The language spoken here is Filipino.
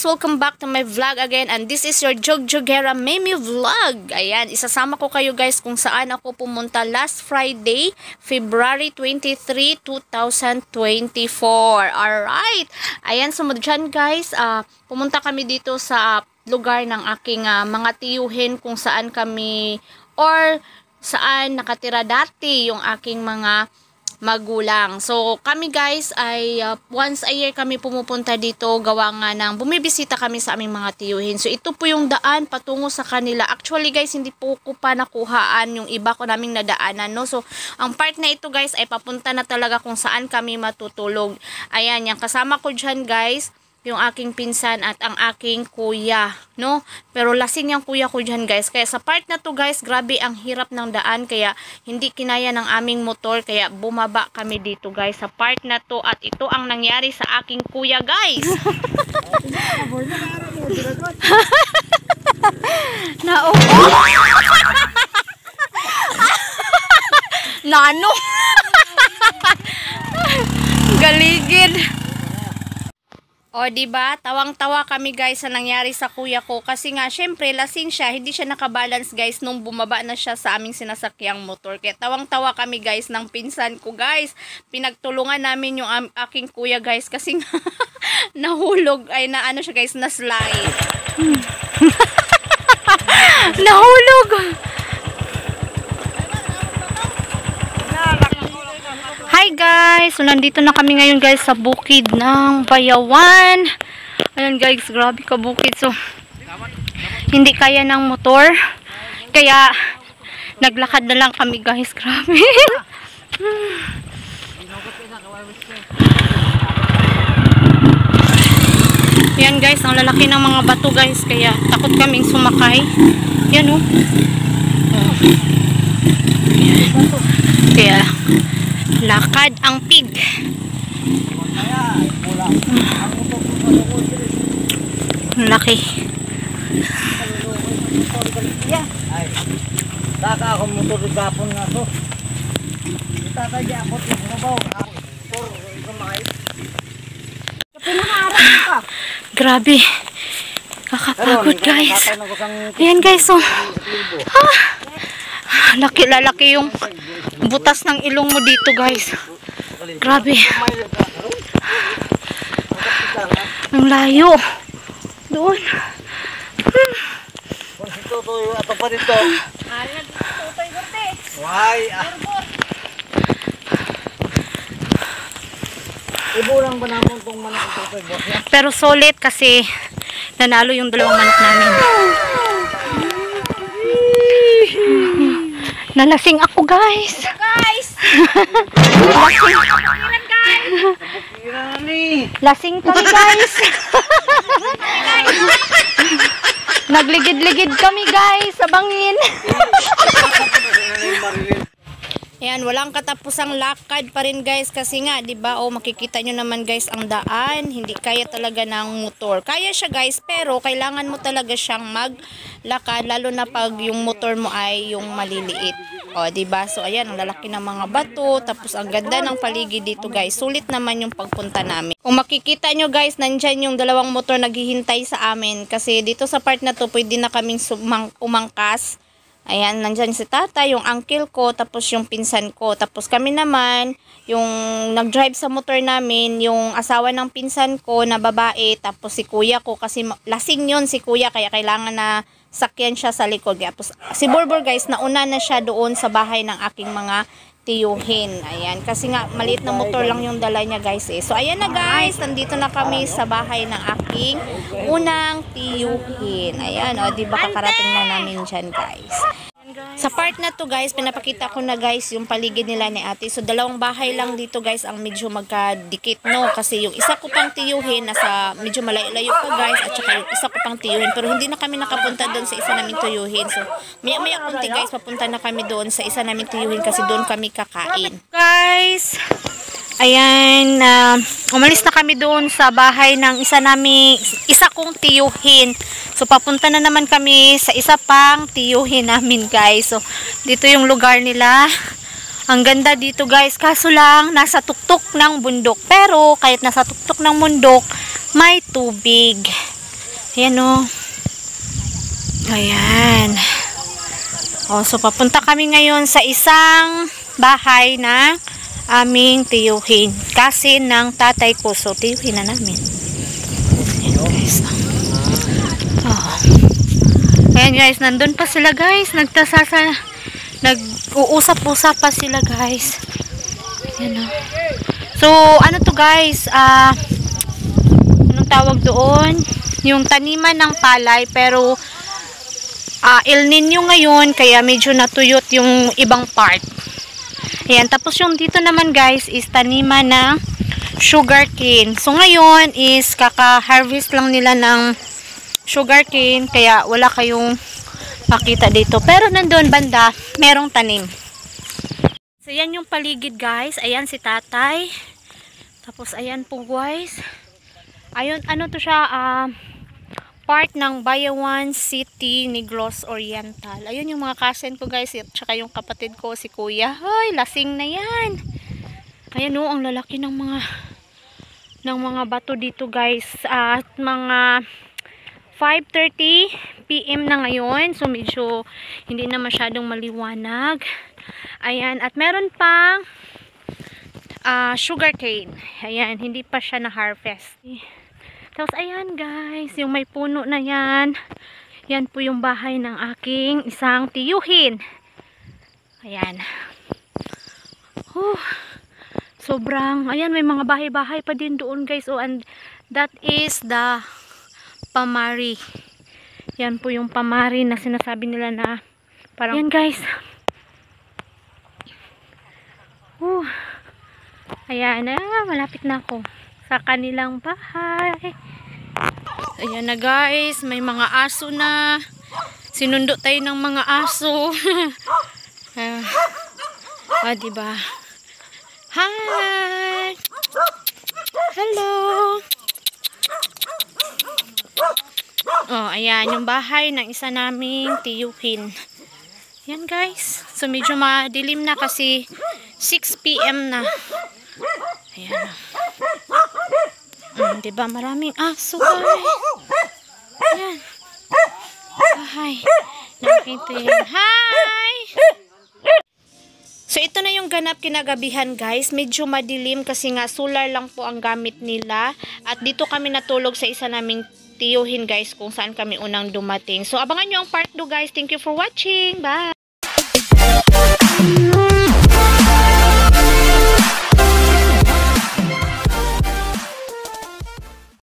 Welcome back to my vlog again, and this is your Jogjogera Mimi vlog. Ayan, isasama ko kayo guys kung saan ako pumunta last Friday, February 23, 2024. Alright, ayan, sumunod dyan guys, pumunta kami dito sa lugar ng aking mga tiyuhin kung saan kami or saan nakatira dati yung aking mga magulang. So, kami guys ay once a year kami pumupunta dito gawa nga ng bumibisita kami sa aming mga tiyuhin. So, ito po yung daan patungo sa kanila. Actually guys, hindi po ko pa nakuhaan yung iba ko naming nadaanan, no? So, ang part na ito guys ay papunta na talaga kung saan kami matutulog. Ayan, yung kasama ko dyan guys, yung aking pinsan at ang aking kuya, no? Pero lasing yung kuya ko dyan guys. Kaya sa part na to guys, grabe ang hirap ng daan. Kaya hindi kinaya ng aming motor. Kaya bumaba kami dito guys sa part na to. At ito ang nangyari sa aking kuya guys. Naupo. Nano. Galigid. O, diba? Tawang-tawa kami guys sa nangyari sa kuya ko. Kasi nga, syempre, lasing siya. Hindi siya nakabalance guys nung bumaba na siya sa aming sinasakyang motor. Kaya tawang-tawa kami guys ng pinsan ko guys. Pinagtulungan namin yung aking kuya guys. Kasi nga, nahulog. Ay, na ano siya guys, na-slide. Nahulog! Hi guys! So, nandito na kami ngayon guys sa bukid ng Bayawan. Ayan guys, grabe ka bukid. So, hindi kaya ng motor. Kaya, naglakad na lang kami guys. Grabe. Ayan guys, ang lalaki ng mga bato guys. Kaya, takot kaming sumakay. Yan oh. Kaya, lakad ang pig. Laki. Taka ako motor di gapon nga to. Taka di ako mabaw. Grabe. Kakapagod guys. Ayan guys oh. Lalaki yung butas ng ilong mo dito guys. Grabe. Ang layo. Doon. Ato pa dito. Why? Ibulang ba naman itong manok ang tutoy boss? Pero solid kasi nanalo yung dalawang manok namin. Nalasing ako guys. Lasing kami guys. Nagligid-ligid kami guys sa bangin. Ayan, walang katapusang lakad pa rin guys kasi nga, 'di ba? Oh, makikita nyo naman guys ang daan, hindi kaya talaga ng motor. Kaya siya guys, pero kailangan mo talaga siyang maglakad lalo na pag yung motor mo ay yung maliliit. Oh, 'di ba? So ayan, ang lalaki ng mga bato, tapos ang ganda ng paligid dito guys. Sulit naman yung pagpunta namin. Kung makikita nyo guys, nandyan yung dalawang motor naghihintay sa amin kasi dito sa part na to pwede na kaming umangkas. Ayan, nandyan si tata, yung uncle ko, tapos yung pinsan ko. Tapos kami naman, yung nag-drive sa motor namin, yung asawa ng pinsan ko na babae, tapos si kuya ko, kasi lasing yun si kuya, kaya kailangan na sakyan siya sa likod. Tapos si Borbor guys, nauna na siya doon sa bahay ng aking mga tiyuhin. Ayan, kasi nga maliit na motor lang yung dala niya guys eh. So ayan na guys, nandito na kami sa bahay ng aking unang tiyuhin. Ayan, o, di ba kakarating na namin dyan guys. Ayan Sa part na to guys, pinapakita ko na guys yung paligid nila ni ate. So dalawang bahay lang dito guys ang medyo magkadikit no. Kasi yung isa ko pang tiyuhin nasa medyo malayo-layo pa guys. At saka yung isa ko pang tiyuhin. Pero hindi na kami nakapunta doon sa isa namin tiyuhin. So maya-maya kunti guys, papunta na kami doon sa isa namin tiyuhin kasi doon kami kakain. Guys, ayan, umalis na kami doon sa bahay ng isa kong tiyuhin. So, papunta na naman kami sa isa pang tiyuhin namin, guys. So, dito yung lugar nila. Ang ganda dito, guys. Kaso lang, nasa tuktok ng bundok. Pero, kahit nasa tuktok ng bundok, may tubig. Ayan, o. Ayan. O, so, papunta kami ngayon sa isang bahay na aming tiyuhin. Kasi ng tatay ko. So, tiyuhin na namin. Ayan, guys. Oh. Ayan, guys. Nandun pa sila, guys. Nag-uusap-usap pa sila, guys. Ayan, oh. So, ano to, guys? Anong tawag doon? Yung taniman ng palay. Pero, El Nino ngayon. Kaya medyo natuyot yung ibang part. Ayan, tapos yung dito naman guys is taniman ng sugarcane. So ngayon is kaka-harvest lang nila ng sugarcane kaya wala kayong makita dito. Pero nandun banda, merong tanim. So yan yung paligid guys. Ayan si tatay. Tapos ayan po guys. Ayun, ano to siya, part ng Bayawan City, Negros Oriental. Ayun yung mga cousin ko guys, at saka yung kapatid ko si kuya. Ay, lasing na yan. Ayan o, ang lalaki ng mga bato dito guys. At mga 5:30 PM na ngayon. So medyo hindi na masyadong maliwanag. Ayan, at meron pang sugarcane. Ayan, hindi pa siya na-harvest. Tapos ayan guys, yung may puno na yan. Yan po yung bahay ng aking isang tiyuhin. Ayan. Sobrang, ayan may mga bahay-bahay pa din doon guys. Oh, and that is the pamari. Yan po yung pamari na sinasabi nila na parang, yan guys. Ayan, malapit na ako sa kanilang bahay. Ayan na guys, may mga aso na. Sinundo tayo ng mga aso. Diba? Hi! Hello! Oh, ayan, yung bahay ng isa naming tiyuhin. Yan guys. So medyo madilim na kasi 6 PM na. Ayan. Diba maraming aso guys. Ayan. Hi. Nakita yan. Hi! So ito na yung ganap kinagabihan guys. Medyo madilim kasi nga solar lang po ang gamit nila. At dito kami natulog sa isa naming tiyuhin guys kung saan kami unang dumating. So abangan nyo ang part 2 guys. Thank you for watching. Bye!